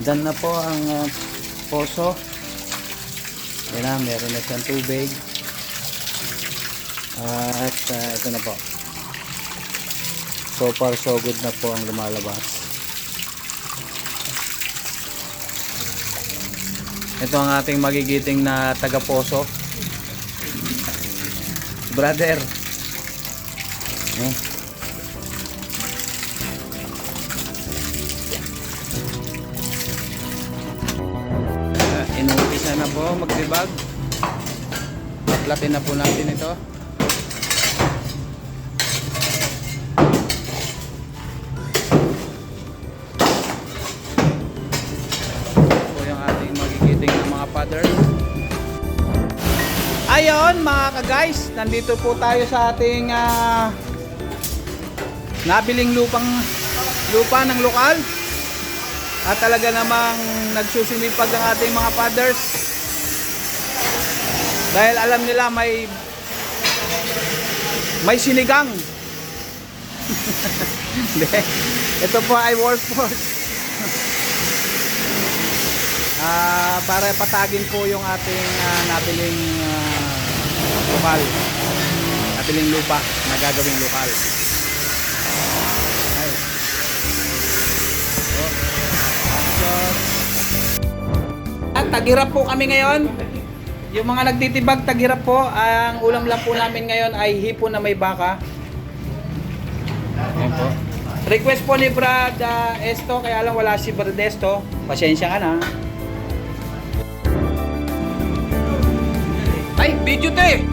Done na po ang poso. Yan na, meron na siyang tubig. At ito na po. So far so good na po ang lumalabas. Ito ang ating magigiting na taga-poso. Brother. Inumpisa na po magdibag. Baklatin na po natin ito. Ito yung ating magigiting ng mga pattern. Ayon mga ka-guys, nandito po tayo sa ating nabiling lupa ng lokal. At talaga namang nagsusumipag ang ating mga fathers. Dahil alam nila may sinigang. Ito po ay workforce. Para patagin po yung ating nabiling lokal. Nabiling lupa na gagawing lokal. At taghirap po kami ngayon. Yung mga nagtitibag, taghirap po. Ang ulam lang po namin ngayon ay hipon na may baka. Ayan po. Request po ni Brad Esto, kaya lang wala si Brad Esto. Pasensya ka na. Ay, video te!